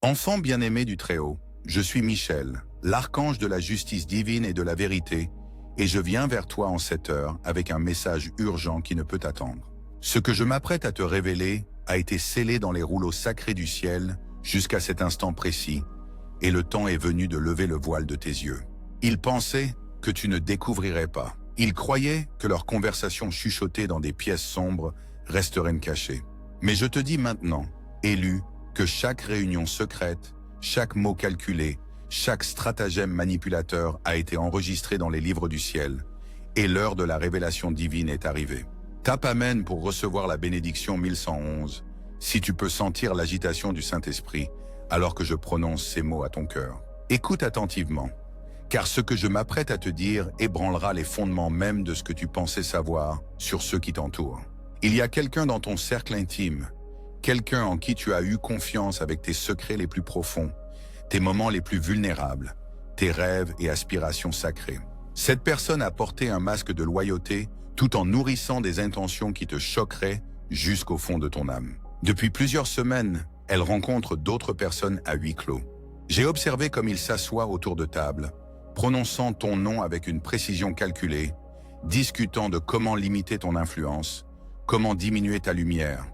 Enfant bien-aimé du Très-Haut, je suis Michel, l'archange de la justice divine et de la vérité, et je viens vers toi en cette heure avec un message urgent qui ne peut attendre. Ce que je m'apprête à te révéler a été scellé dans les rouleaux sacrés du ciel jusqu'à cet instant précis, et le temps est venu de lever le voile de tes yeux. Ils pensaient que tu ne découvrirais pas. Ils croyaient que leurs conversations chuchotées dans des pièces sombres resteraient cachées. Mais je te dis maintenant, élu, que chaque réunion secrète, chaque mot calculé, chaque stratagème manipulateur a été enregistré dans les livres du ciel, et l'heure de la révélation divine est arrivée. Tape Amen pour recevoir la bénédiction 1111, si tu peux sentir l'agitation du Saint-Esprit, alors que je prononce ces mots à ton cœur. Écoute attentivement, car ce que je m'apprête à te dire ébranlera les fondements même de ce que tu pensais savoir sur ceux qui t'entourent. Il y a quelqu'un dans ton cercle intime, quelqu'un en qui tu as eu confiance avec tes secrets les plus profonds, tes moments les plus vulnérables, tes rêves et aspirations sacrées. Cette personne a porté un masque de loyauté tout en nourrissant des intentions qui te choqueraient jusqu'au fond de ton âme. Depuis plusieurs semaines, elle rencontre d'autres personnes à huis clos. J'ai observé comme ils s'assoient autour de table, prononçant ton nom avec une précision calculée, discutant de comment limiter ton influence, comment diminuer ta lumière,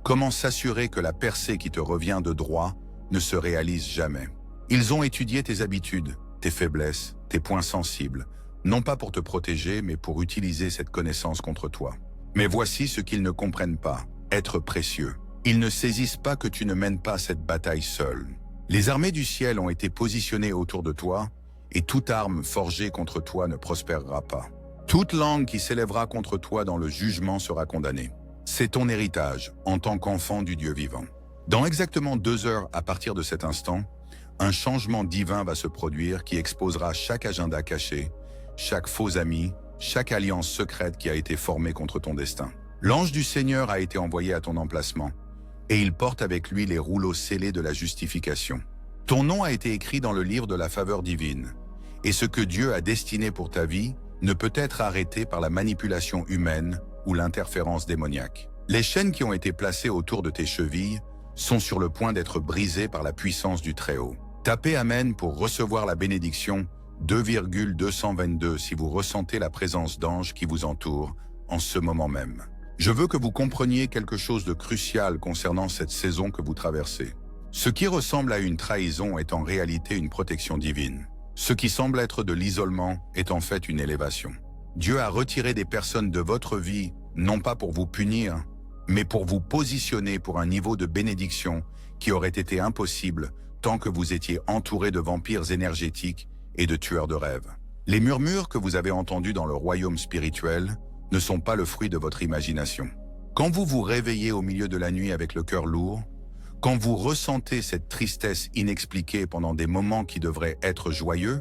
comment s'assurer que la percée qui te revient de droit ne se réalise jamais. Ils ont étudié tes habitudes, tes faiblesses, tes points sensibles, non pas pour te protéger, mais pour utiliser cette connaissance contre toi. Mais voici ce qu'ils ne comprennent pas, être précieux. Ils ne saisissent pas que tu ne mènes pas cette bataille seul. Les armées du ciel ont été positionnées autour de toi, et toute arme forgée contre toi ne prospérera pas. Toute langue qui s'élèvera contre toi dans le jugement sera condamnée. C'est ton héritage en tant qu'enfant du Dieu vivant. Dans exactement 2 heures à partir de cet instant, un changement divin va se produire qui exposera chaque agenda caché, chaque faux ami, chaque alliance secrète qui a été formée contre ton destin. L'ange du Seigneur a été envoyé à ton emplacement, et il porte avec lui les rouleaux scellés de la justification. Ton nom a été écrit dans le livre de la faveur divine, et ce que Dieu a destiné pour ta vie ne peut être arrêté par la manipulation humaine ou l'interférence démoniaque. Les chaînes qui ont été placées autour de tes chevilles sont sur le point d'être brisées par la puissance du Très-Haut. Tapez Amen pour recevoir la bénédiction 2,222 si vous ressentez la présence d'anges qui vous entourent en ce moment même. Je veux que vous compreniez quelque chose de crucial concernant cette saison que vous traversez. Ce qui ressemble à une trahison est en réalité une protection divine. Ce qui semble être de l'isolement est en fait une élévation. Dieu a retiré des personnes de votre vie, non pas pour vous punir, mais pour vous positionner pour un niveau de bénédiction qui aurait été impossible tant que vous étiez entouré de vampires énergétiques et de tueurs de rêves. Les murmures que vous avez entendus dans le royaume spirituel ne sont pas le fruit de votre imagination. Quand vous vous réveillez au milieu de la nuit avec le cœur lourd, quand vous ressentez cette tristesse inexpliquée pendant des moments qui devraient être joyeux,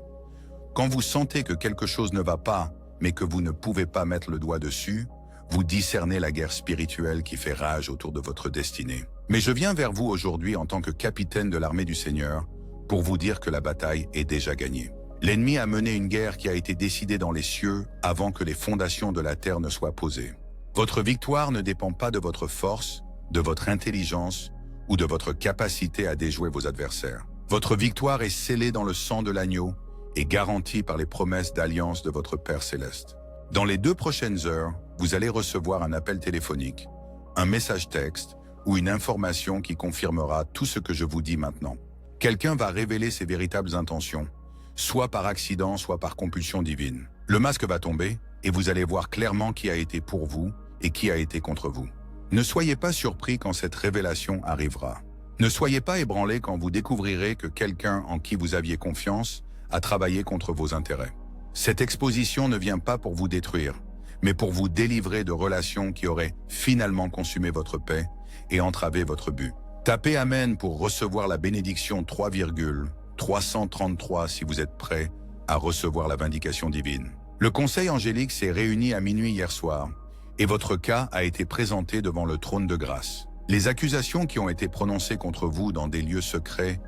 quand vous sentez que quelque chose ne va pas, mais que vous ne pouvez pas mettre le doigt dessus, vous discernez la guerre spirituelle qui fait rage autour de votre destinée. Mais je viens vers vous aujourd'hui en tant que capitaine de l'armée du Seigneur pour vous dire que la bataille est déjà gagnée. L'ennemi a mené une guerre qui a été décidée dans les cieux avant que les fondations de la terre ne soient posées. Votre victoire ne dépend pas de votre force, de votre intelligence ou de votre capacité à déjouer vos adversaires. Votre victoire est scellée dans le sang de l'agneau et garantie par les promesses d'alliance de votre Père céleste. Dans les 2 prochaines heures, vous allez recevoir un appel téléphonique, un message texte ou une information qui confirmera tout ce que je vous dis maintenant. Quelqu'un va révéler ses véritables intentions, soit par accident, soit par compulsion divine. Le masque va tomber et vous allez voir clairement qui a été pour vous et qui a été contre vous. Ne soyez pas surpris quand cette révélation arrivera. Ne soyez pas ébranlés quand vous découvrirez que quelqu'un en qui vous aviez confiance a travaillé contre vos intérêts. Cette exposition ne vient pas pour vous détruire, mais pour vous délivrer de relations qui auraient finalement consumé votre paix et entravé votre but. Tapez Amen pour recevoir la bénédiction 3,333 si vous êtes prêts à recevoir la vindication divine. Le conseil angélique s'est réuni à minuit hier soir et votre cas a été présenté devant le trône de grâce. Les accusations qui ont été prononcées contre vous dans des lieux secrets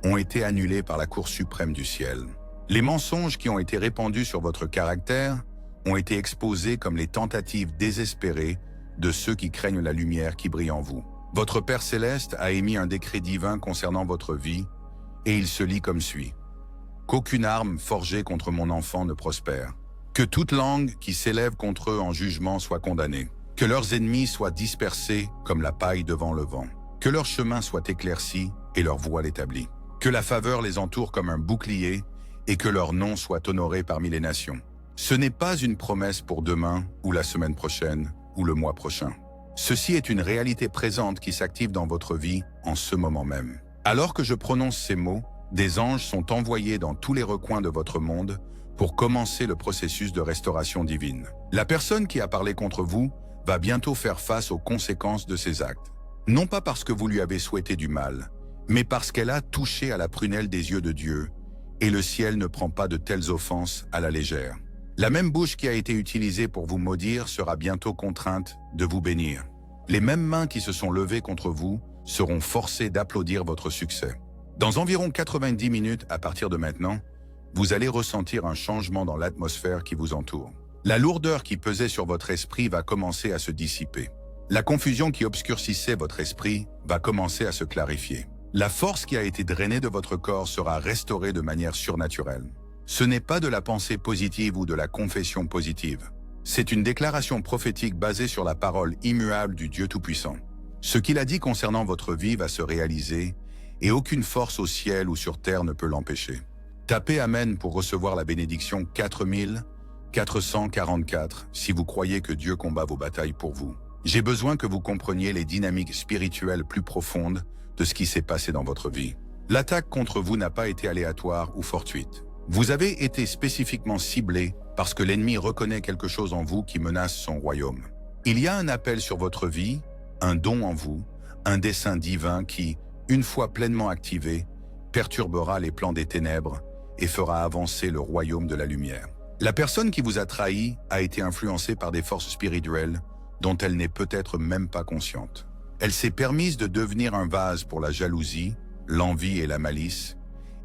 ont été annulées par la Cour suprême du ciel. Les mensonges qui ont été répandus sur votre caractère ont été exposés comme les tentatives désespérées de ceux qui craignent la lumière qui brille en vous. Votre Père Céleste a émis un décret divin concernant votre vie, et il se lit comme suit. Qu'aucune arme forgée contre mon enfant ne prospère. Que toute langue qui s'élève contre eux en jugement soit condamnée. Que leurs ennemis soient dispersés comme la paille devant le vent. Que leur chemin soit éclairci et leur voile établie. Que la faveur les entoure comme un bouclier et que leur nom soit honoré parmi les nations. Ce n'est pas une promesse pour demain ou la semaine prochaine ou le mois prochain. Ceci est une réalité présente qui s'active dans votre vie en ce moment même. Alors que je prononce ces mots, des anges sont envoyés dans tous les recoins de votre monde pour commencer le processus de restauration divine. La personne qui a parlé contre vous va bientôt faire face aux conséquences de ses actes. Non pas parce que vous lui avez souhaité du mal, mais parce qu'elle a touché à la prunelle des yeux de Dieu, et le ciel ne prend pas de telles offenses à la légère. La même bouche qui a été utilisée pour vous maudire sera bientôt contrainte de vous bénir. Les mêmes mains qui se sont levées contre vous seront forcées d'applaudir votre succès. Dans environ 90 minutes à partir de maintenant, vous allez ressentir un changement dans l'atmosphère qui vous entoure. La lourdeur qui pesait sur votre esprit va commencer à se dissiper. La confusion qui obscurcissait votre esprit va commencer à se clarifier. La force qui a été drainée de votre corps sera restaurée de manière surnaturelle. Ce n'est pas de la pensée positive ou de la confession positive. C'est une déclaration prophétique basée sur la parole immuable du Dieu Tout-Puissant. Ce qu'il a dit concernant votre vie va se réaliser et aucune force au ciel ou sur terre ne peut l'empêcher. Tapez Amen pour recevoir la bénédiction 4444 si vous croyez que Dieu combat vos batailles pour vous. J'ai besoin que vous compreniez les dynamiques spirituelles plus profondes de ce qui s'est passé dans votre vie. L'attaque contre vous n'a pas été aléatoire ou fortuite. Vous avez été spécifiquement ciblé parce que l'ennemi reconnaît quelque chose en vous qui menace son royaume. Il y a un appel sur votre vie, un don en vous, un dessein divin qui, une fois pleinement activé, perturbera les plans des ténèbres et fera avancer le royaume de la lumière. La personne qui vous a trahi a été influencée par des forces spirituelles dont elle n'est peut-être même pas consciente. Elle s'est permise de devenir un vase pour la jalousie, l'envie et la malice,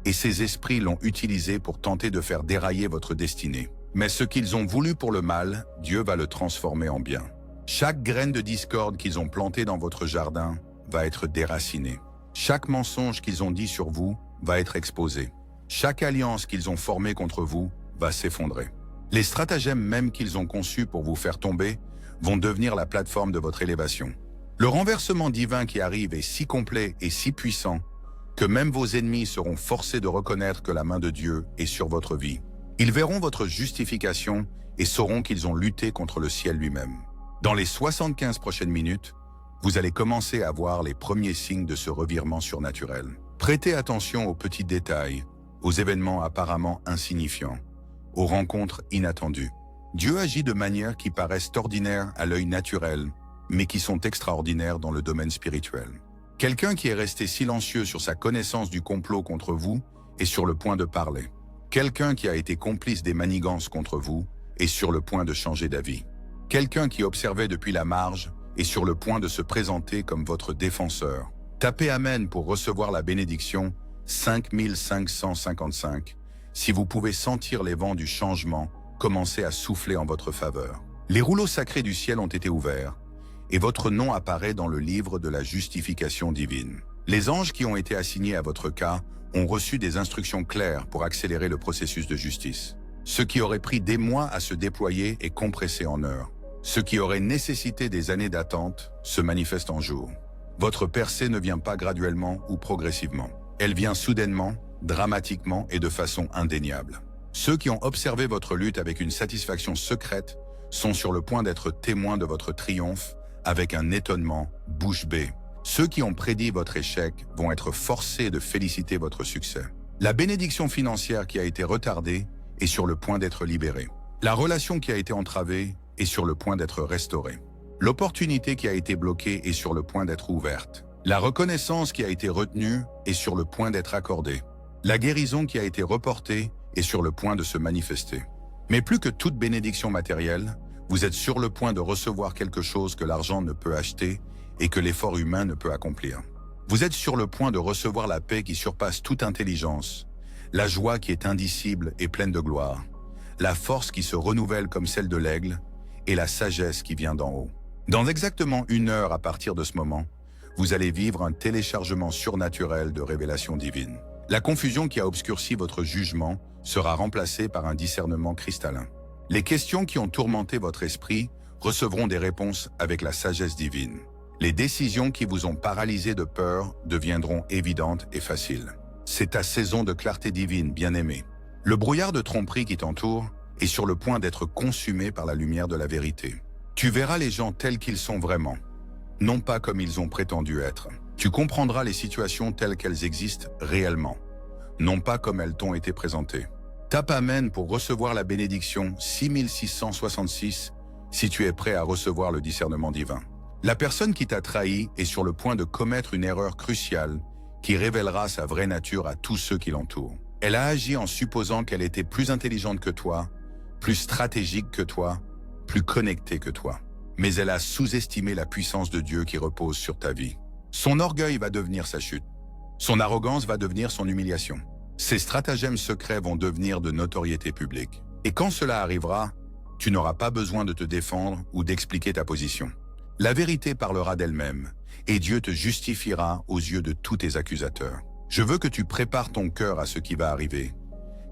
et ces esprits l'ont utilisé pour tenter de faire dérailler votre destinée. Mais ce qu'ils ont voulu pour le mal, Dieu va le transformer en bien. Chaque graine de discorde qu'ils ont plantée dans votre jardin va être déracinée. Chaque mensonge qu'ils ont dit sur vous va être exposé. Chaque alliance qu'ils ont formée contre vous va s'effondrer. Les stratagèmes même qu'ils ont conçus pour vous faire tomber vont devenir la plateforme de votre élévation. Le renversement divin qui arrive est si complet et si puissant que même vos ennemis seront forcés de reconnaître que la main de Dieu est sur votre vie. Ils verront votre justification et sauront qu'ils ont lutté contre le ciel lui-même. Dans les 75 prochaines minutes, vous allez commencer à voir les premiers signes de ce revirement surnaturel. Prêtez attention aux petits détails, aux événements apparemment insignifiants, aux rencontres inattendues. Dieu agit de manières qui paraissent ordinaires à l'œil naturel, mais qui sont extraordinaires dans le domaine spirituel. Quelqu'un qui est resté silencieux sur sa connaissance du complot contre vous est sur le point de parler. Quelqu'un qui a été complice des manigances contre vous est sur le point de changer d'avis. Quelqu'un qui observait depuis la marge est sur le point de se présenter comme votre défenseur. Tapez Amen pour recevoir la bénédiction 5555 si vous pouvez sentir les vents du changement commencer à souffler en votre faveur. Les rouleaux sacrés du ciel ont été ouverts et votre nom apparaît dans le livre de la justification divine. Les anges qui ont été assignés à votre cas ont reçu des instructions claires pour accélérer le processus de justice. Ce qui aurait pris des mois à se déployer est compressé en heures. Ce qui aurait nécessité des années d'attente se manifeste en jours. Votre percée ne vient pas graduellement ou progressivement. Elle vient soudainement, dramatiquement et de façon indéniable. Ceux qui ont observé votre lutte avec une satisfaction secrète sont sur le point d'être témoins de votre triomphe avec un étonnement bouche bée. Ceux qui ont prédit votre échec vont être forcés de féliciter votre succès. La bénédiction financière qui a été retardée est sur le point d'être libérée. La relation qui a été entravée est sur le point d'être restaurée. L'opportunité qui a été bloquée est sur le point d'être ouverte. La reconnaissance qui a été retenue est sur le point d'être accordée. La guérison qui a été reportée est sur le point de se manifester. Mais plus que toute bénédiction matérielle, vous êtes sur le point de recevoir quelque chose que l'argent ne peut acheter et que l'effort humain ne peut accomplir. Vous êtes sur le point de recevoir la paix qui surpasse toute intelligence, la joie qui est indicible et pleine de gloire, la force qui se renouvelle comme celle de l'aigle et la sagesse qui vient d'en haut. Dans exactement 1 heure à partir de ce moment, vous allez vivre un téléchargement surnaturel de révélations divines. La confusion qui a obscurci votre jugement sera remplacée par un discernement cristallin. Les questions qui ont tourmenté votre esprit recevront des réponses avec la sagesse divine. Les décisions qui vous ont paralysé de peur deviendront évidentes et faciles. C'est ta saison de clarté divine, bien-aimé. Le brouillard de tromperie qui t'entoure est sur le point d'être consumé par la lumière de la vérité. Tu verras les gens tels qu'ils sont vraiment, non pas comme ils ont prétendu être. Tu comprendras les situations telles qu'elles existent réellement, non pas comme elles t'ont été présentées. Tape Amen pour recevoir la bénédiction 6666 si tu es prêt à recevoir le discernement divin. La personne qui t'a trahi est sur le point de commettre une erreur cruciale qui révélera sa vraie nature à tous ceux qui l'entourent. Elle a agi en supposant qu'elle était plus intelligente que toi, plus stratégique que toi, plus connectée que toi. Mais elle a sous-estimé la puissance de Dieu qui repose sur ta vie. Son orgueil va devenir sa chute. Son arrogance va devenir son humiliation. Ses stratagèmes secrets vont devenir de notoriété publique. Et quand cela arrivera, tu n'auras pas besoin de te défendre ou d'expliquer ta position. La vérité parlera d'elle-même, et Dieu te justifiera aux yeux de tous tes accusateurs. Je veux que tu prépares ton cœur à ce qui va arriver,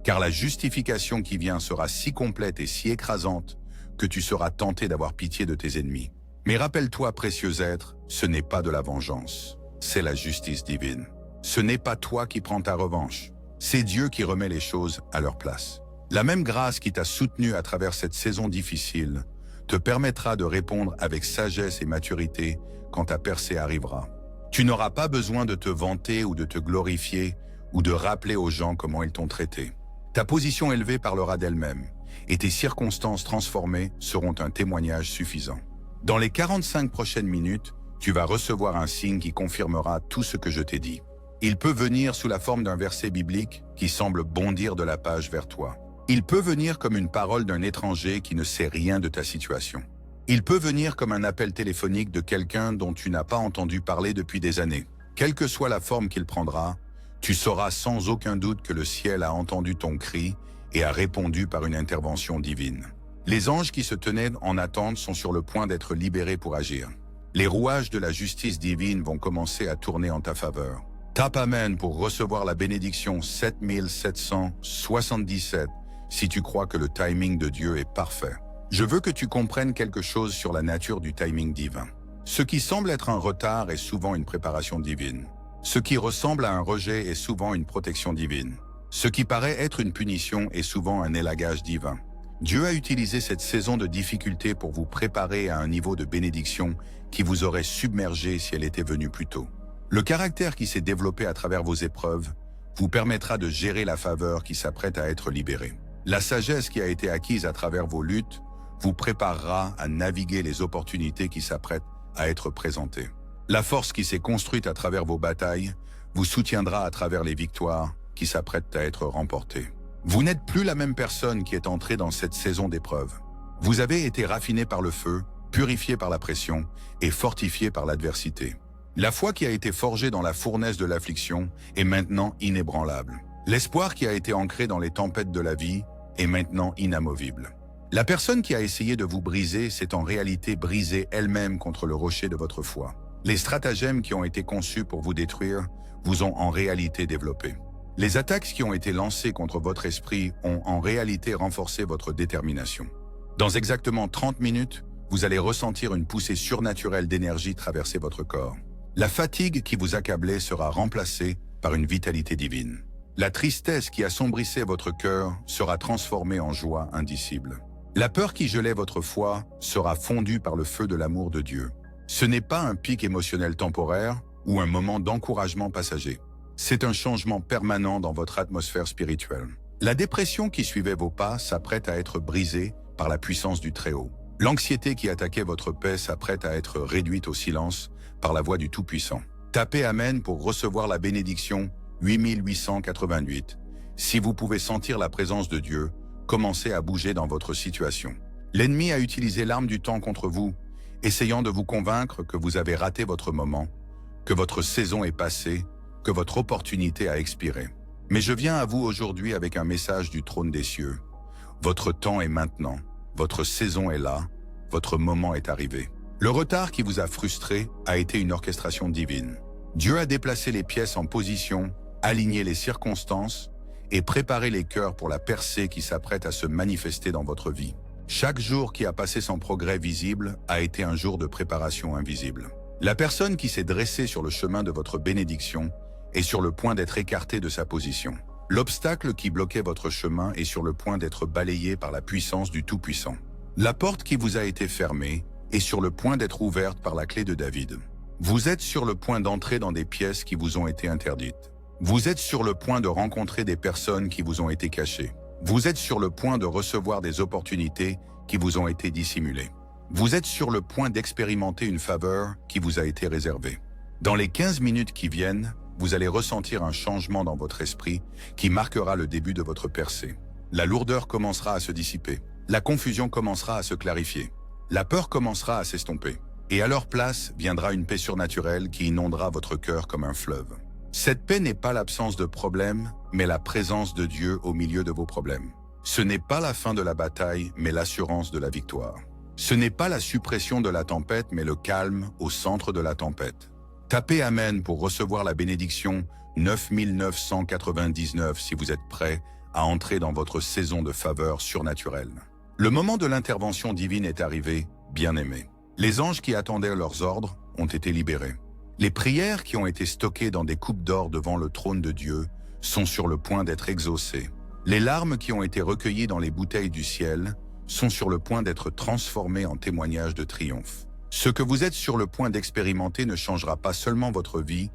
car la justification qui vient sera si complète et si écrasante que tu seras tenté d'avoir pitié de tes ennemis. Mais rappelle-toi, précieux être, ce n'est pas de la vengeance, c'est la justice divine. Ce n'est pas toi qui prends ta revanche, c'est Dieu qui remet les choses à leur place. La même grâce qui t'a soutenu à travers cette saison difficile te permettra de répondre avec sagesse et maturité quand ta percée arrivera. Tu n'auras pas besoin de te vanter ou de te glorifier ou de rappeler aux gens comment ils t'ont traité. Ta position élevée parlera d'elle-même et tes circonstances transformées seront un témoignage suffisant. Dans les 45 prochaines minutes, tu vas recevoir un signe qui confirmera tout ce que je t'ai dit. Il peut venir sous la forme d'un verset biblique qui semble bondir de la page vers toi. Il peut venir comme une parole d'un étranger qui ne sait rien de ta situation. Il peut venir comme un appel téléphonique de quelqu'un dont tu n'as pas entendu parler depuis des années. Quelle que soit la forme qu'il prendra, tu sauras sans aucun doute que le ciel a entendu ton cri et a répondu par une intervention divine. Les anges qui se tenaient en attente sont sur le point d'être libérés pour agir. Les rouages de la justice divine vont commencer à tourner en ta faveur. Tape Amen pour recevoir la bénédiction 7777 si tu crois que le timing de Dieu est parfait. Je veux que tu comprennes quelque chose sur la nature du timing divin. Ce qui semble être un retard est souvent une préparation divine. Ce qui ressemble à un rejet est souvent une protection divine. Ce qui paraît être une punition est souvent un élagage divin. Dieu a utilisé cette saison de difficulté pour vous préparer à un niveau de bénédiction qui vous aurait submergé si elle était venue plus tôt. Le caractère qui s'est développé à travers vos épreuves vous permettra de gérer la faveur qui s'apprête à être libérée. La sagesse qui a été acquise à travers vos luttes vous préparera à naviguer les opportunités qui s'apprêtent à être présentées. La force qui s'est construite à travers vos batailles vous soutiendra à travers les victoires qui s'apprêtent à être remportées. Vous n'êtes plus la même personne qui est entrée dans cette saison d'épreuves. Vous avez été raffiné par le feu, purifié par la pression et fortifié par l'adversité. La foi qui a été forgée dans la fournaise de l'affliction est maintenant inébranlable. L'espoir qui a été ancré dans les tempêtes de la vie est maintenant inamovible. La personne qui a essayé de vous briser s'est en réalité brisée elle-même contre le rocher de votre foi. Les stratagèmes qui ont été conçus pour vous détruire vous ont en réalité développé. Les attaques qui ont été lancées contre votre esprit ont en réalité renforcé votre détermination. Dans exactement 30 minutes, vous allez ressentir une poussée surnaturelle d'énergie traverser votre corps. La fatigue qui vous accablait sera remplacée par une vitalité divine. La tristesse qui assombrissait votre cœur sera transformée en joie indicible. La peur qui gelait votre foi sera fondue par le feu de l'amour de Dieu. Ce n'est pas un pic émotionnel temporaire ou un moment d'encouragement passager. C'est un changement permanent dans votre atmosphère spirituelle. La dépression qui suivait vos pas s'apprête à être brisée par la puissance du Très-Haut. L'anxiété qui attaquait votre paix s'apprête à être réduite au silence par la voix du Tout-Puissant. Tapez Amen pour recevoir la bénédiction 8888. Si vous pouvez sentir la présence de Dieu, commencez à bouger dans votre situation. L'ennemi a utilisé l'arme du temps contre vous, essayant de vous convaincre que vous avez raté votre moment, que votre saison est passée, que votre opportunité a expiré. Mais je viens à vous aujourd'hui avec un message du trône des cieux. Votre temps est maintenant, votre saison est là, votre moment est arrivé. Le retard qui vous a frustré a été une orchestration divine. Dieu a déplacé les pièces en position, aligné les circonstances et préparé les cœurs pour la percée qui s'apprête à se manifester dans votre vie. Chaque jour qui a passé sans progrès visible a été un jour de préparation invisible. La personne qui s'est dressée sur le chemin de votre bénédiction est sur le point d'être écartée de sa position. L'obstacle qui bloquait votre chemin est sur le point d'être balayé par la puissance du Tout-Puissant. La porte qui vous a été fermée est sur le point d'être ouverte par la clé de David. Vous êtes sur le point d'entrer dans des pièces qui vous ont été interdites. Vous êtes sur le point de rencontrer des personnes qui vous ont été cachées. Vous êtes sur le point de recevoir des opportunités qui vous ont été dissimulées. Vous êtes sur le point d'expérimenter une faveur qui vous a été réservée. Dans les 15 minutes qui viennent, vous allez ressentir un changement dans votre esprit qui marquera le début de votre percée. La lourdeur commencera à se dissiper. La confusion commencera à se clarifier. La peur commencera à s'estomper. Et à leur place viendra une paix surnaturelle qui inondera votre cœur comme un fleuve. Cette paix n'est pas l'absence de problèmes, mais la présence de Dieu au milieu de vos problèmes. Ce n'est pas la fin de la bataille, mais l'assurance de la victoire. Ce n'est pas la suppression de la tempête, mais le calme au centre de la tempête. Tapez Amen pour recevoir la bénédiction 9999 si vous êtes prêt à entrer dans votre saison de faveur surnaturelle. Le moment de l'intervention divine est arrivé, bien-aimés. Les anges qui attendaient leurs ordres ont été libérés. Les prières qui ont été stockées dans des coupes d'or devant le trône de Dieu sont sur le point d'être exaucées. Les larmes qui ont été recueillies dans les bouteilles du ciel sont sur le point d'être transformées en témoignages de triomphe. Ce que vous êtes sur le point d'expérimenter ne changera pas seulement votre vie,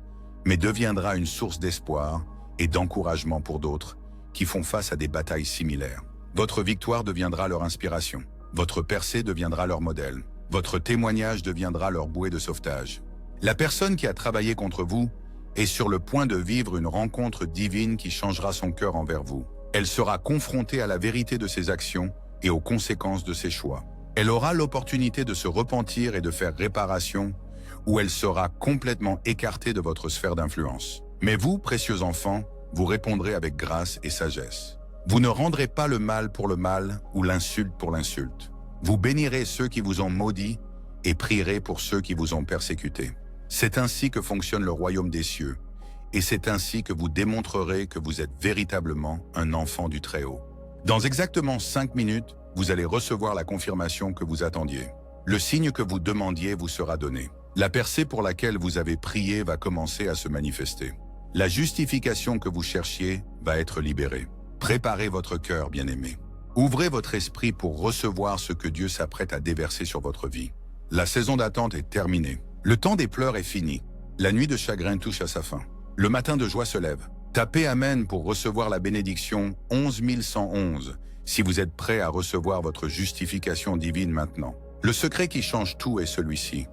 mais deviendra une source d'espoir et d'encouragement pour d'autres qui font face à des batailles similaires. Votre victoire deviendra leur inspiration. Votre percée deviendra leur modèle. Votre témoignage deviendra leur bouée de sauvetage. La personne qui a travaillé contre vous est sur le point de vivre une rencontre divine qui changera son cœur envers vous. Elle sera confrontée à la vérité de ses actions et aux conséquences de ses choix. Elle aura l'opportunité de se repentir et de faire réparation, ou elle sera complètement écartée de votre sphère d'influence. Mais vous, précieux enfants, vous répondrez avec grâce et sagesse. Vous ne rendrez pas le mal pour le mal ou l'insulte pour l'insulte. Vous bénirez ceux qui vous ont maudits et prierez pour ceux qui vous ont persécutés. C'est ainsi que fonctionne le royaume des cieux, et c'est ainsi que vous démontrerez que vous êtes véritablement un enfant du Très-Haut. Dans exactement 5 minutes, vous allez recevoir la confirmation que vous attendiez. Le signe que vous demandiez vous sera donné. La percée pour laquelle vous avez prié va commencer à se manifester. La justification que vous cherchiez va être libérée. Préparez votre cœur, bien-aimé. Ouvrez votre esprit pour recevoir ce que Dieu s'apprête à déverser sur votre vie. La saison d'attente est terminée. Le temps des pleurs est fini. La nuit de chagrin touche à sa fin. Le matin de joie se lève. Tapez Amen pour recevoir la bénédiction 11111 si vous êtes prêt à recevoir votre justification divine maintenant. Le secret qui change tout est celui-ci.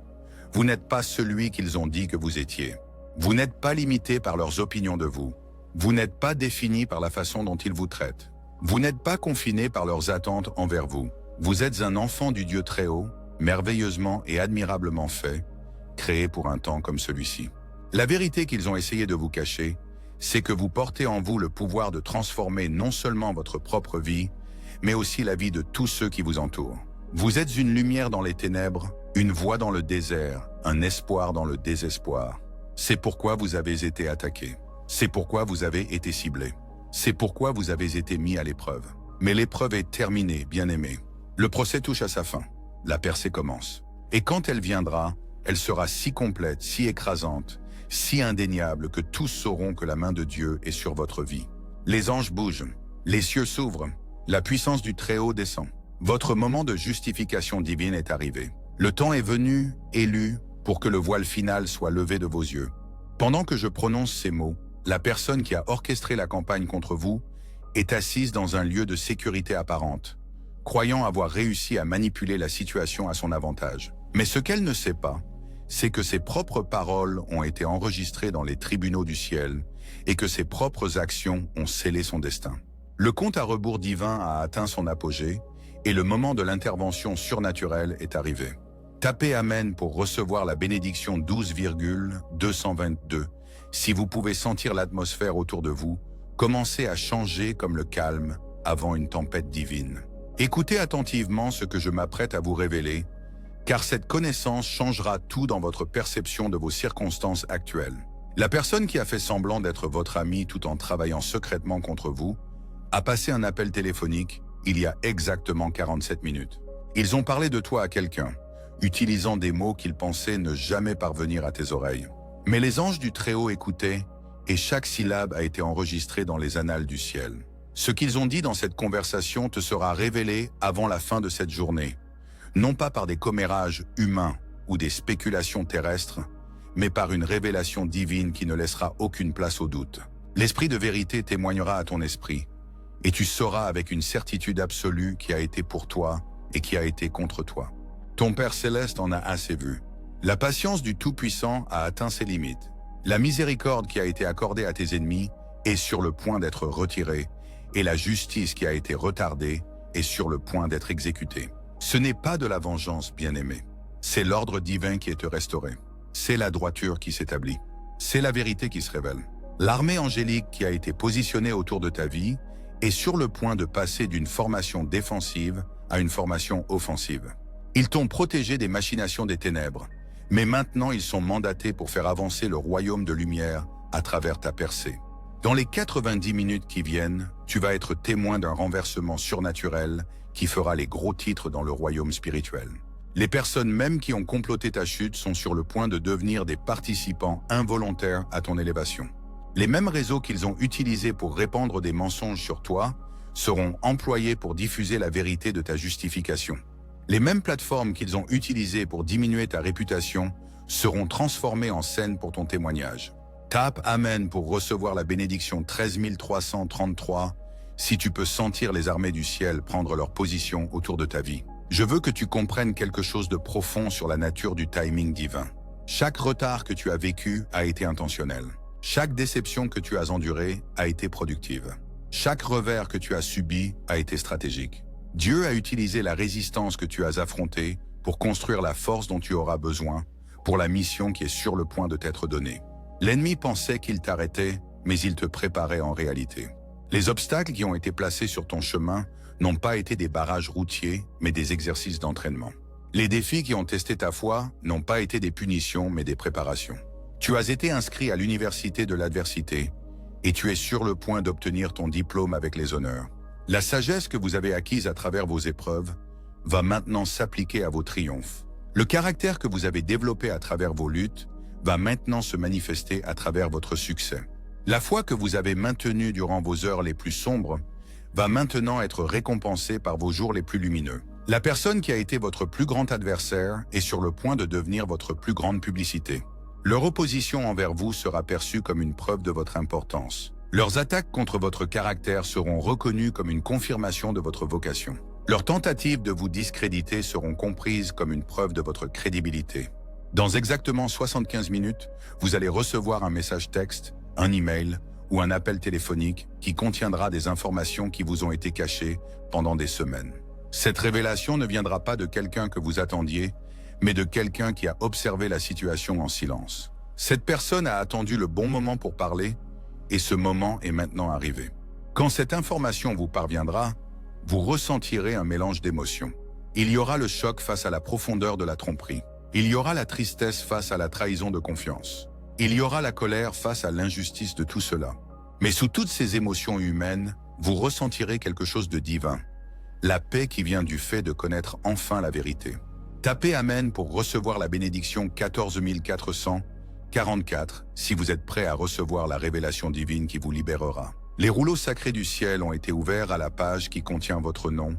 Vous n'êtes pas celui qu'ils ont dit que vous étiez. Vous n'êtes pas limité par leurs opinions de vous. Vous n'êtes pas défini par la façon dont ils vous traitent. Vous n'êtes pas confiné par leurs attentes envers vous. Vous êtes un enfant du Dieu Très-Haut, merveilleusement et admirablement fait, créé pour un temps comme celui-ci. La vérité qu'ils ont essayé de vous cacher, c'est que vous portez en vous le pouvoir de transformer non seulement votre propre vie, mais aussi la vie de tous ceux qui vous entourent. Vous êtes une lumière dans les ténèbres, une voix dans le désert, un espoir dans le désespoir. C'est pourquoi vous avez été attaqué. C'est pourquoi vous avez été ciblé. C'est pourquoi vous avez été mis à l'épreuve. Mais l'épreuve est terminée, bien-aimés. Le procès touche à sa fin. La percée commence. Et quand elle viendra, elle sera si complète, si écrasante, si indéniable que tous sauront que la main de Dieu est sur votre vie. Les anges bougent, les cieux s'ouvrent, la puissance du Très-Haut descend. Votre moment de justification divine est arrivé. Le temps est venu, élu, pour que le voile final soit levé de vos yeux. Pendant que je prononce ces mots, la personne qui a orchestré la campagne contre vous est assise dans un lieu de sécurité apparente, croyant avoir réussi à manipuler la situation à son avantage. Mais ce qu'elle ne sait pas, c'est que ses propres paroles ont été enregistrées dans les tribunaux du ciel et que ses propres actions ont scellé son destin. Le compte à rebours divin a atteint son apogée et le moment de l'intervention surnaturelle est arrivé. Tapez Amen pour recevoir la bénédiction 12,222. Si vous pouvez sentir l'atmosphère autour de vous, commencez à changer comme le calme avant une tempête divine. Écoutez attentivement ce que je m'apprête à vous révéler, car cette connaissance changera tout dans votre perception de vos circonstances actuelles. La personne qui a fait semblant d'être votre ami tout en travaillant secrètement contre vous a passé un appel téléphonique il y a exactement 47 minutes. Ils ont parlé de toi à quelqu'un, utilisant des mots qu'ils pensaient ne jamais parvenir à tes oreilles. Mais les anges du Très-Haut écoutaient, et chaque syllabe a été enregistrée dans les annales du ciel. Ce qu'ils ont dit dans cette conversation te sera révélé avant la fin de cette journée, non pas par des commérages humains ou des spéculations terrestres, mais par une révélation divine qui ne laissera aucune place au doute. L'esprit de vérité témoignera à ton esprit, et tu sauras avec une certitude absolue qui a été pour toi et qui a été contre toi. Ton Père Céleste en a assez vu. La patience du Tout-Puissant a atteint ses limites. La miséricorde qui a été accordée à tes ennemis est sur le point d'être retirée, et la justice qui a été retardée est sur le point d'être exécutée. Ce n'est pas de la vengeance, bien-aimé. C'est l'ordre divin qui est restauré. C'est la droiture qui s'établit. C'est la vérité qui se révèle. L'armée angélique qui a été positionnée autour de ta vie est sur le point de passer d'une formation défensive à une formation offensive. Ils t'ont protégé des machinations des ténèbres, mais maintenant ils sont mandatés pour faire avancer le royaume de lumière à travers ta percée. Dans les 90 minutes qui viennent, tu vas être témoin d'un renversement surnaturel qui fera les gros titres dans le royaume spirituel. Les personnes même qui ont comploté ta chute sont sur le point de devenir des participants involontaires à ton élévation. Les mêmes réseaux qu'ils ont utilisés pour répandre des mensonges sur toi seront employés pour diffuser la vérité de ta justification. Les mêmes plateformes qu'ils ont utilisées pour diminuer ta réputation seront transformées en scène pour ton témoignage. Tape Amen pour recevoir la bénédiction 13 333 si tu peux sentir les armées du ciel prendre leur position autour de ta vie. Je veux que tu comprennes quelque chose de profond sur la nature du timing divin. Chaque retard que tu as vécu a été intentionnel. Chaque déception que tu as endurée a été productive. Chaque revers que tu as subi a été stratégique. Dieu a utilisé la résistance que tu as affrontée pour construire la force dont tu auras besoin pour la mission qui est sur le point de t'être donnée. L'ennemi pensait qu'il t'arrêtait, mais il te préparait en réalité. Les obstacles qui ont été placés sur ton chemin n'ont pas été des barrages routiers, mais des exercices d'entraînement. Les défis qui ont testé ta foi n'ont pas été des punitions, mais des préparations. Tu as été inscrit à l'université de l'adversité, et tu es sur le point d'obtenir ton diplôme avec les honneurs. La sagesse que vous avez acquise à travers vos épreuves va maintenant s'appliquer à vos triomphes. Le caractère que vous avez développé à travers vos luttes va maintenant se manifester à travers votre succès. La foi que vous avez maintenue durant vos heures les plus sombres va maintenant être récompensée par vos jours les plus lumineux. La personne qui a été votre plus grand adversaire est sur le point de devenir votre plus grande publicité. Leur opposition envers vous sera perçue comme une preuve de votre importance. Leurs attaques contre votre caractère seront reconnues comme une confirmation de votre vocation. Leurs tentatives de vous discréditer seront comprises comme une preuve de votre crédibilité. Dans exactement 75 minutes, vous allez recevoir un message texte, un email ou un appel téléphonique qui contiendra des informations qui vous ont été cachées pendant des semaines. Cette révélation ne viendra pas de quelqu'un que vous attendiez, mais de quelqu'un qui a observé la situation en silence. Cette personne a attendu le bon moment pour parler, et ce moment est maintenant arrivé. Quand cette information vous parviendra, vous ressentirez un mélange d'émotions. Il y aura le choc face à la profondeur de la tromperie. Il y aura la tristesse face à la trahison de confiance. Il y aura la colère face à l'injustice de tout cela. Mais sous toutes ces émotions humaines, vous ressentirez quelque chose de divin. La paix qui vient du fait de connaître enfin la vérité. Tapez Amen pour recevoir la bénédiction 14 444 si vous êtes prêt à recevoir la révélation divine qui vous libérera. Les rouleaux sacrés du ciel ont été ouverts à la page qui contient votre nom,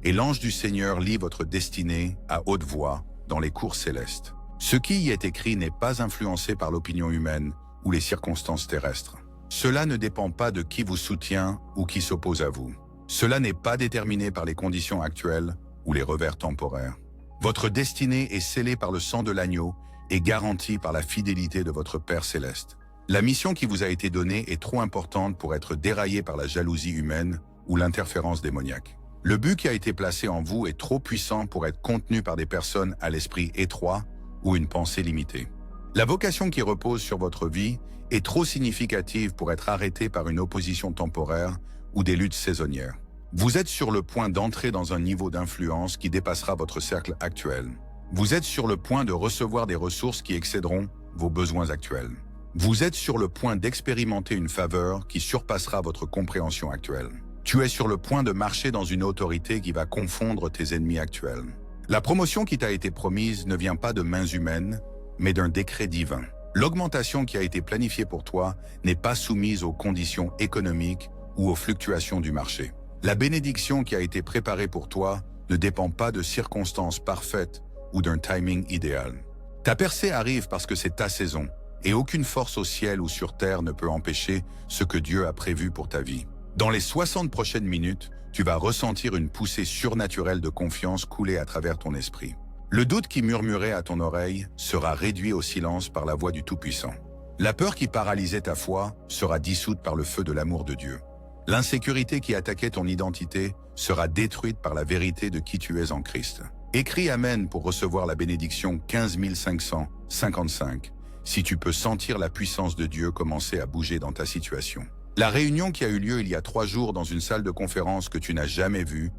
et l'ange du Seigneur lit votre destinée à haute voix dans les cours célestes. Ce qui y est écrit n'est pas influencé par l'opinion humaine ou les circonstances terrestres. Cela ne dépend pas de qui vous soutient ou qui s'oppose à vous. Cela n'est pas déterminé par les conditions actuelles ou les revers temporaires. Votre destinée est scellée par le sang de l'agneau et garantie par la fidélité de votre Père Céleste. La mission qui vous a été donnée est trop importante pour être déraillée par la jalousie humaine ou l'interférence démoniaque. Le but qui a été placé en vous est trop puissant pour être contenu par des personnes à l'esprit étroit ou une pensée limitée. La vocation qui repose sur votre vie est trop significative pour être arrêtée par une opposition temporaire ou des luttes saisonnières. Vous êtes sur le point d'entrer dans un niveau d'influence qui dépassera votre cercle actuel. Vous êtes sur le point de recevoir des ressources qui excéderont vos besoins actuels. Vous êtes sur le point d'expérimenter une faveur qui surpassera votre compréhension actuelle. Tu es sur le point de marcher dans une autorité qui va confondre tes ennemis actuels. La promotion qui t'a été promise ne vient pas de mains humaines, mais d'un décret divin. L'augmentation qui a été planifiée pour toi n'est pas soumise aux conditions économiques ou aux fluctuations du marché. La bénédiction qui a été préparée pour toi ne dépend pas de circonstances parfaites ou d'un timing idéal. Ta percée arrive parce que c'est ta saison, et aucune force au ciel ou sur terre ne peut empêcher ce que Dieu a prévu pour ta vie. Dans les 60 prochaines minutes, tu vas ressentir une poussée surnaturelle de confiance couler à travers ton esprit. Le doute qui murmurait à ton oreille sera réduit au silence par la voix du Tout-Puissant. La peur qui paralysait ta foi sera dissoute par le feu de l'amour de Dieu. L'insécurité qui attaquait ton identité sera détruite par la vérité de qui tu es en Christ. Écris Amen pour recevoir la bénédiction 15 555, si tu peux sentir la puissance de Dieu commencer à bouger dans ta situation. La réunion qui a eu lieu il y a 3 jours dans une salle de conférence que tu n'as jamais vue,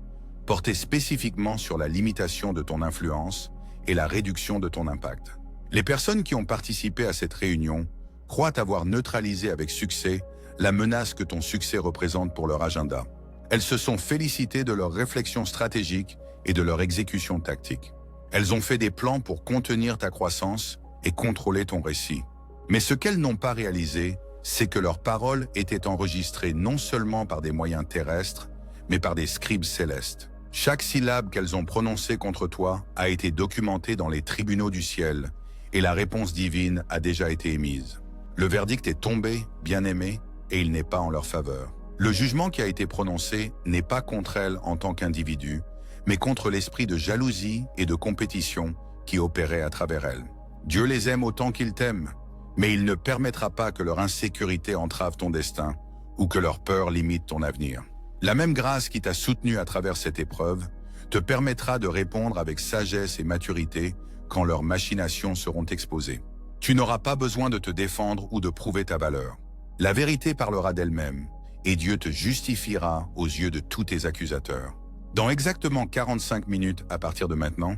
portait spécifiquement sur la limitation de ton influence et la réduction de ton impact. Les personnes qui ont participé à cette réunion croient avoir neutralisé avec succès la menace que ton succès représente pour leur agenda. Elles se sont félicitées de leur réflexion stratégique et de leur exécution tactique. Elles ont fait des plans pour contenir ta croissance et contrôler ton récit. Mais ce qu'elles n'ont pas réalisé, c'est que leurs paroles étaient enregistrées non seulement par des moyens terrestres, mais par des scribes célestes. Chaque syllabe qu'elles ont prononcée contre toi a été documentée dans les tribunaux du ciel, et la réponse divine a déjà été émise. Le verdict est tombé, bien-aimé, et il n'est pas en leur faveur. Le jugement qui a été prononcé n'est pas contre elles en tant qu'individu, mais contre l'esprit de jalousie et de compétition qui opérait à travers elles. Dieu les aime autant qu'il t'aime, mais il ne permettra pas que leur insécurité entrave ton destin ou que leur peur limite ton avenir. La même grâce qui t'a soutenu à travers cette épreuve te permettra de répondre avec sagesse et maturité quand leurs machinations seront exposées. Tu n'auras pas besoin de te défendre ou de prouver ta valeur. La vérité parlera d'elle-même et Dieu te justifiera aux yeux de tous tes accusateurs. Dans exactement 45 minutes à partir de maintenant,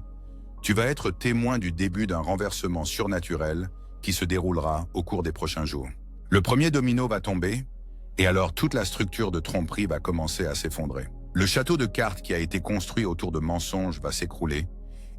tu vas être témoin du début d'un renversement surnaturel qui se déroulera au cours des prochains jours. Le premier domino va tomber, et alors toute la structure de tromperie va commencer à s'effondrer. Le château de cartes qui a été construit autour de mensonges va s'écrouler,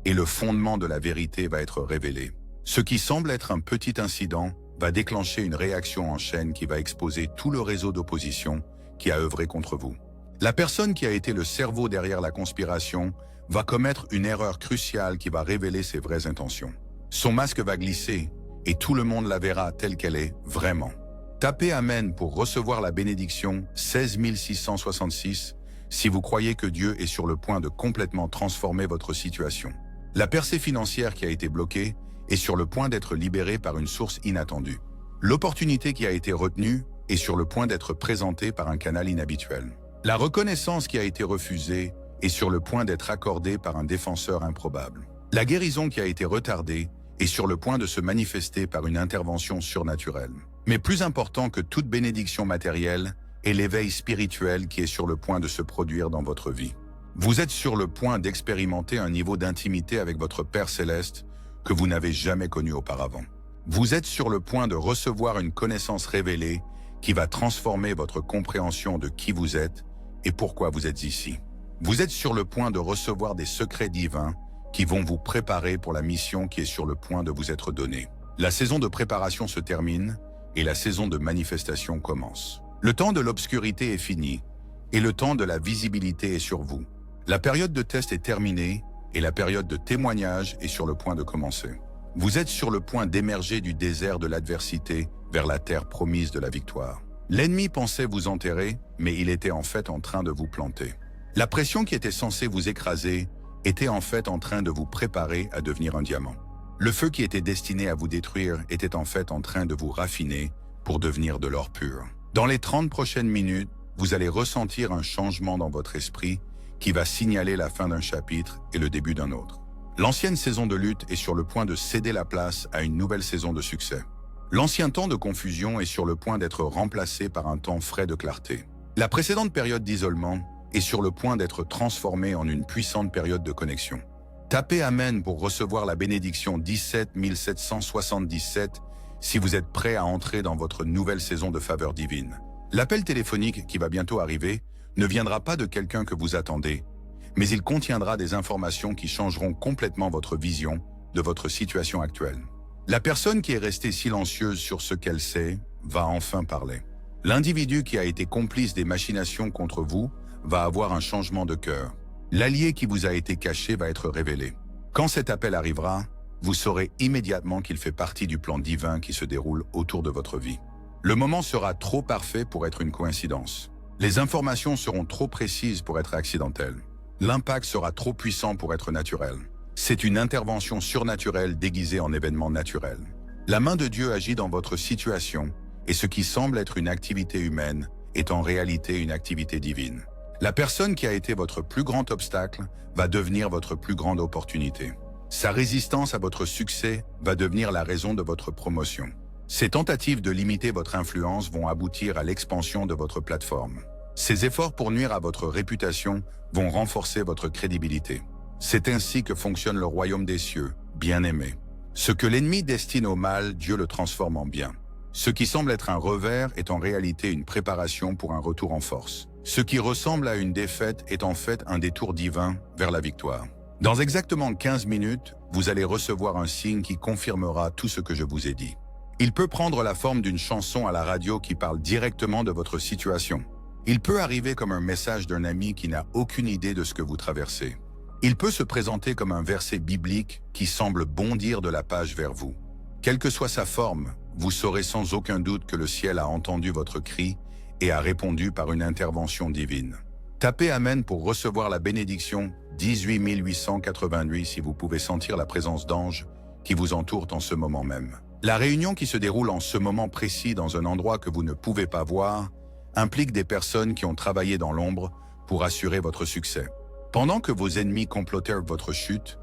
et le fondement de la vérité va être révélé. Ce qui semble être un petit incident va déclencher une réaction en chaîne qui va exposer tout le réseau d'opposition qui a œuvré contre vous. La personne qui a été le cerveau derrière la conspiration va commettre une erreur cruciale qui va révéler ses vraies intentions. Son masque va glisser, et tout le monde la verra telle qu'elle est vraiment. Tapez Amen pour recevoir la bénédiction 16 666 si vous croyez que Dieu est sur le point de complètement transformer votre situation. La percée financière qui a été bloquée est sur le point d'être libérée par une source inattendue. L'opportunité qui a été retenue est sur le point d'être présentée par un canal inhabituel. La reconnaissance qui a été refusée est sur le point d'être accordée par un défenseur improbable. La guérison qui a été retardée est sur le point de se manifester par une intervention surnaturelle. Mais plus important que toute bénédiction matérielle est l'éveil spirituel qui est sur le point de se produire dans votre vie. Vous êtes sur le point d'expérimenter un niveau d'intimité avec votre Père Céleste que vous n'avez jamais connu auparavant. Vous êtes sur le point de recevoir une connaissance révélée qui va transformer votre compréhension de qui vous êtes et pourquoi vous êtes ici. Vous êtes sur le point de recevoir des secrets divins qui vont vous préparer pour la mission qui est sur le point de vous être donnée. La saison de préparation se termine et la saison de manifestation commence. Le temps de l'obscurité est fini et le temps de la visibilité est sur vous. La période de test est terminée et la période de témoignage est sur le point de commencer. Vous êtes sur le point d'émerger du désert de l'adversité vers la terre promise de la victoire. L'ennemi pensait vous enterrer, mais il était en fait en train de vous planter. La pression qui était censée vous écraser était en fait en train de vous préparer à devenir un diamant. Le feu qui était destiné à vous détruire était en fait en train de vous raffiner pour devenir de l'or pur. Dans les 30 prochaines minutes, vous allez ressentir un changement dans votre esprit qui va signaler la fin d'un chapitre et le début d'un autre. L'ancienne saison de lutte est sur le point de céder la place à une nouvelle saison de succès. L'ancien temps de confusion est sur le point d'être remplacé par un temps frais de clarté. La précédente période d'isolement est sur le point d'être transformée en une puissante période de connexion. Tapez Amen pour recevoir la bénédiction 17 777 si vous êtes prêt à entrer dans votre nouvelle saison de faveur divine. L'appel téléphonique qui va bientôt arriver ne viendra pas de quelqu'un que vous attendez, mais il contiendra des informations qui changeront complètement votre vision de votre situation actuelle. La personne qui est restée silencieuse sur ce qu'elle sait va enfin parler. L'individu qui a été complice des machinations contre vous va avoir un changement de cœur. L'allié qui vous a été caché va être révélé. Quand cet appel arrivera, vous saurez immédiatement qu'il fait partie du plan divin qui se déroule autour de votre vie. Le moment sera trop parfait pour être une coïncidence. Les informations seront trop précises pour être accidentelles. L'impact sera trop puissant pour être naturel. C'est une intervention surnaturelle déguisée en événement naturel. La main de Dieu agit dans votre situation et ce qui semble être une activité humaine est en réalité une activité divine. La personne qui a été votre plus grand obstacle va devenir votre plus grande opportunité. Sa résistance à votre succès va devenir la raison de votre promotion. Ces tentatives de limiter votre influence vont aboutir à l'expansion de votre plateforme. Ces efforts pour nuire à votre réputation vont renforcer votre crédibilité. C'est ainsi que fonctionne le royaume des cieux, bien-aimé. Ce que l'ennemi destine au mal, Dieu le transforme en bien. Ce qui semble être un revers est en réalité une préparation pour un retour en force. Ce qui ressemble à une défaite est en fait un détour divin vers la victoire. Dans exactement 15 minutes, vous allez recevoir un signe qui confirmera tout ce que je vous ai dit. Il peut prendre la forme d'une chanson à la radio qui parle directement de votre situation. Il peut arriver comme un message d'un ami qui n'a aucune idée de ce que vous traversez. Il peut se présenter comme un verset biblique qui semble bondir de la page vers vous. Quelle que soit sa forme, vous saurez sans aucun doute que le ciel a entendu votre cri et a répondu par une intervention divine. Tapez Amen pour recevoir la bénédiction 18 888 si vous pouvez sentir la présence d'anges qui vous entourent en ce moment même. La réunion qui se déroule en ce moment précis dans un endroit que vous ne pouvez pas voir implique des personnes qui ont travaillé dans l'ombre pour assurer votre succès. Pendant que vos ennemis complotèrent votre chute,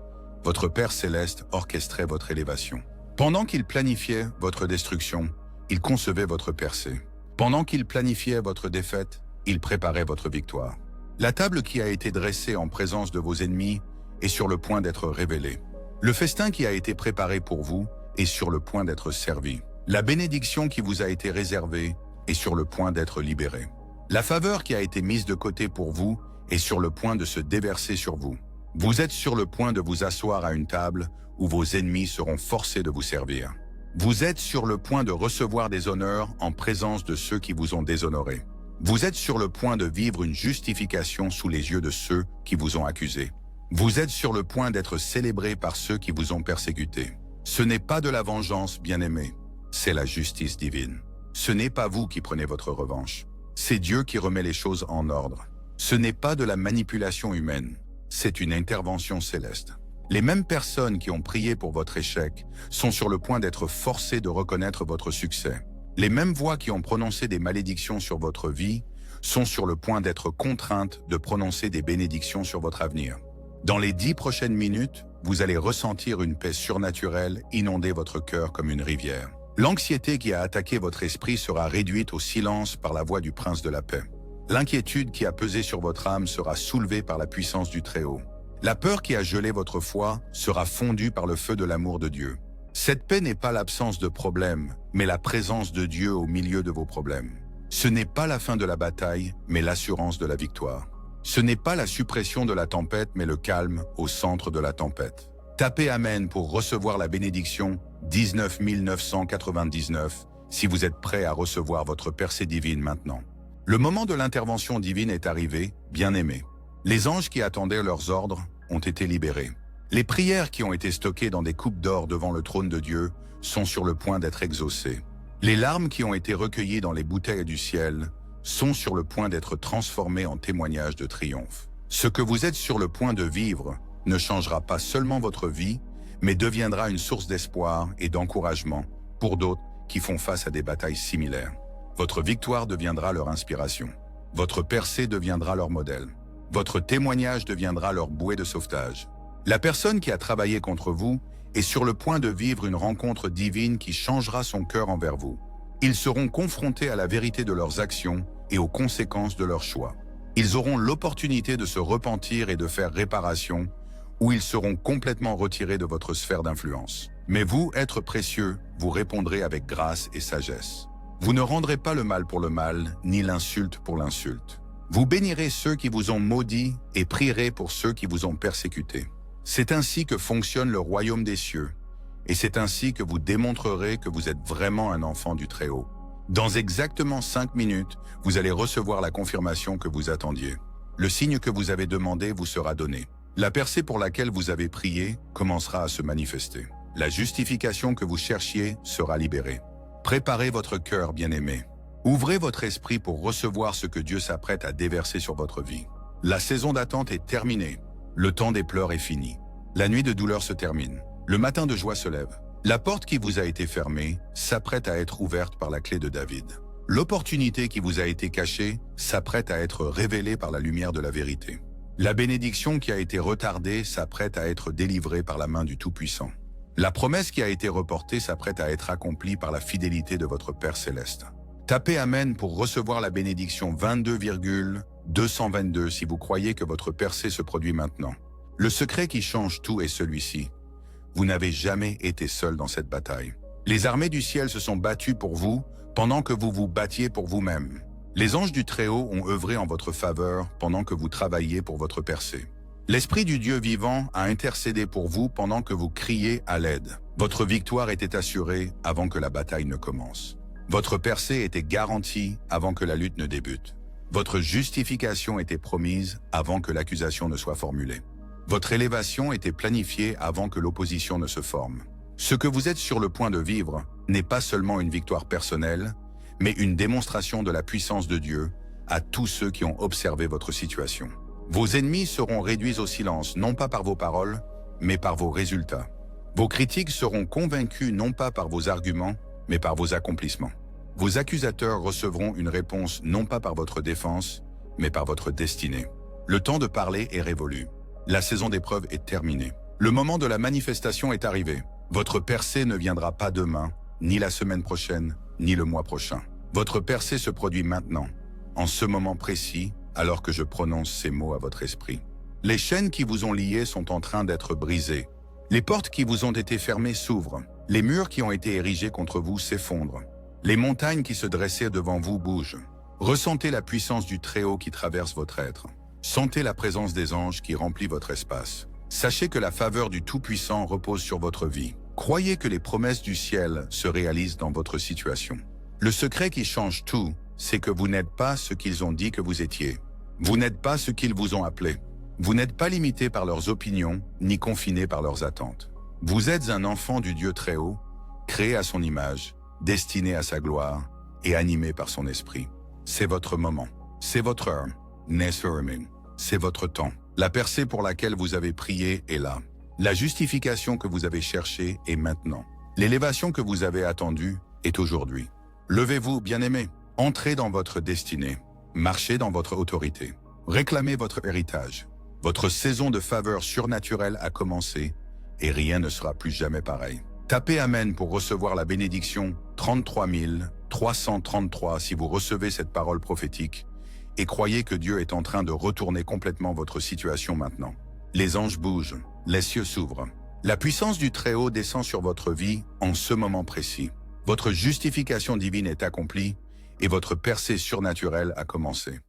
votre Père céleste orchestrait votre élévation. Pendant qu'il planifiait votre destruction, il concevait votre percée. Pendant qu'il planifiait votre défaite, il préparait votre victoire. La table qui a été dressée en présence de vos ennemis est sur le point d'être révélée. Le festin qui a été préparé pour vous est sur le point d'être servi. La bénédiction qui vous a été réservée est sur le point d'être libérée. La faveur qui a été mise de côté pour vous est sur le point de se déverser sur vous. Vous êtes sur le point de vous asseoir à une table où vos ennemis seront forcés de vous servir. Vous êtes sur le point de recevoir des honneurs en présence de ceux qui vous ont déshonoré. Vous êtes sur le point de vivre une justification sous les yeux de ceux qui vous ont accusé. Vous êtes sur le point d'être célébré par ceux qui vous ont persécuté. Ce n'est pas de la vengeance, bien-aimé, c'est la justice divine. Ce n'est pas vous qui prenez votre revanche. C'est Dieu qui remet les choses en ordre. Ce n'est pas de la manipulation humaine, c'est une intervention céleste. Les mêmes personnes qui ont prié pour votre échec sont sur le point d'être forcées de reconnaître votre succès. Les mêmes voix qui ont prononcé des malédictions sur votre vie sont sur le point d'être contraintes de prononcer des bénédictions sur votre avenir. Dans les 10 prochaines minutes, vous allez ressentir une paix surnaturelle inonder votre cœur comme une rivière. L'anxiété qui a attaqué votre esprit sera réduite au silence par la voix du Prince de la paix. L'inquiétude qui a pesé sur votre âme sera soulevée par la puissance du Très-Haut. La peur qui a gelé votre foi sera fondue par le feu de l'amour de Dieu. Cette paix n'est pas l'absence de problèmes, mais la présence de Dieu au milieu de vos problèmes. Ce n'est pas la fin de la bataille, mais l'assurance de la victoire. Ce n'est pas la suppression de la tempête, mais le calme au centre de la tempête. Tapez Amen pour recevoir la bénédiction 19 999 si vous êtes prêt à recevoir votre percée divine maintenant. Le moment de l'intervention divine est arrivé, bien-aimé. Les anges qui attendaient leurs ordres ont été libérés. Les prières qui ont été stockées dans des coupes d'or devant le trône de Dieu sont sur le point d'être exaucées. Les larmes qui ont été recueillies dans les bouteilles du ciel sont sur le point d'être transformées en témoignages de triomphe. Ce que vous êtes sur le point de vivre ne changera pas seulement votre vie, mais deviendra une source d'espoir et d'encouragement pour d'autres qui font face à des batailles similaires. Votre victoire deviendra leur inspiration. Votre percée deviendra leur modèle. Votre témoignage deviendra leur bouée de sauvetage. La personne qui a travaillé contre vous est sur le point de vivre une rencontre divine qui changera son cœur envers vous. Ils seront confrontés à la vérité de leurs actions et aux conséquences de leurs choix. Ils auront l'opportunité de se repentir et de faire réparation où ils seront complètement retirés de votre sphère d'influence. Mais vous, êtres précieux, vous répondrez avec grâce et sagesse. Vous ne rendrez pas le mal pour le mal, ni l'insulte pour l'insulte. Vous bénirez ceux qui vous ont maudits et prierez pour ceux qui vous ont persécutés. C'est ainsi que fonctionne le royaume des cieux, et c'est ainsi que vous démontrerez que vous êtes vraiment un enfant du Très-Haut. Dans exactement 5 minutes, vous allez recevoir la confirmation que vous attendiez. Le signe que vous avez demandé vous sera donné. La percée pour laquelle vous avez prié commencera à se manifester. La justification que vous cherchiez sera libérée. Préparez votre cœur, bien-aimé. Ouvrez votre esprit pour recevoir ce que Dieu s'apprête à déverser sur votre vie. La saison d'attente est terminée. Le temps des pleurs est fini. La nuit de douleur se termine. Le matin de joie se lève. La porte qui vous a été fermée s'apprête à être ouverte par la clé de David. L'opportunité qui vous a été cachée s'apprête à être révélée par la lumière de la vérité. La bénédiction qui a été retardée s'apprête à être délivrée par la main du Tout-Puissant. La promesse qui a été reportée s'apprête à être accomplie par la fidélité de votre Père Céleste. Tapez Amen pour recevoir la bénédiction 22,222 si vous croyez que votre percée se produit maintenant. Le secret qui change tout est celui-ci. Vous n'avez jamais été seul dans cette bataille. Les armées du ciel se sont battues pour vous pendant que vous vous battiez pour vous-même. Les anges du Très-Haut ont œuvré en votre faveur pendant que vous travailliez pour votre percée. L'Esprit du Dieu vivant a intercédé pour vous pendant que vous criez à l'aide. Votre victoire était assurée avant que la bataille ne commence. Votre percée était garantie avant que la lutte ne débute. Votre justification était promise avant que l'accusation ne soit formulée. Votre élévation était planifiée avant que l'opposition ne se forme. Ce que vous êtes sur le point de vivre n'est pas seulement une victoire personnelle, mais une démonstration de la puissance de Dieu à tous ceux qui ont observé votre situation. Vos ennemis seront réduits au silence, non pas par vos paroles, mais par vos résultats. Vos critiques seront convaincus non pas par vos arguments, mais par vos accomplissements. Vos accusateurs recevront une réponse non pas par votre défense, mais par votre destinée. Le temps de parler est révolu. La saison d'épreuve est terminée. Le moment de la manifestation est arrivé. Votre percée ne viendra pas demain, ni la semaine prochaine, ni le mois prochain. Votre percée se produit maintenant, en ce moment précis, alors que je prononce ces mots à votre esprit. Les chaînes qui vous ont liés sont en train d'être brisées. Les portes qui vous ont été fermées s'ouvrent. Les murs qui ont été érigés contre vous s'effondrent. Les montagnes qui se dressaient devant vous bougent. Ressentez la puissance du Très-Haut qui traverse votre être. Sentez la présence des anges qui remplit votre espace. Sachez que la faveur du Tout-Puissant repose sur votre vie. Croyez que les promesses du ciel se réalisent dans votre situation. Le secret qui change tout, c'est que vous n'êtes pas ce qu'ils ont dit que vous étiez. Vous n'êtes pas ce qu'ils vous ont appelé. Vous n'êtes pas limité par leurs opinions, ni confiné par leurs attentes. Vous êtes un enfant du Dieu Très-Haut, créé à son image, destiné à sa gloire et animé par son esprit. C'est votre moment. C'est votre heure. Nessermin. C'est votre temps. La percée pour laquelle vous avez prié est là. La justification que vous avez cherchée est maintenant. L'élévation que vous avez attendue est aujourd'hui. Levez-vous, bien-aimés. Entrez dans votre destinée. Marchez dans votre autorité. Réclamez votre héritage. Votre saison de faveur surnaturelle a commencé et rien ne sera plus jamais pareil. Tapez Amen pour recevoir la bénédiction 33 333 si vous recevez cette parole prophétique et croyez que Dieu est en train de retourner complètement votre situation maintenant. Les anges bougent, les cieux s'ouvrent. La puissance du Très-Haut descend sur votre vie en ce moment précis. Votre justification divine est accomplie et votre percée surnaturelle a commencé.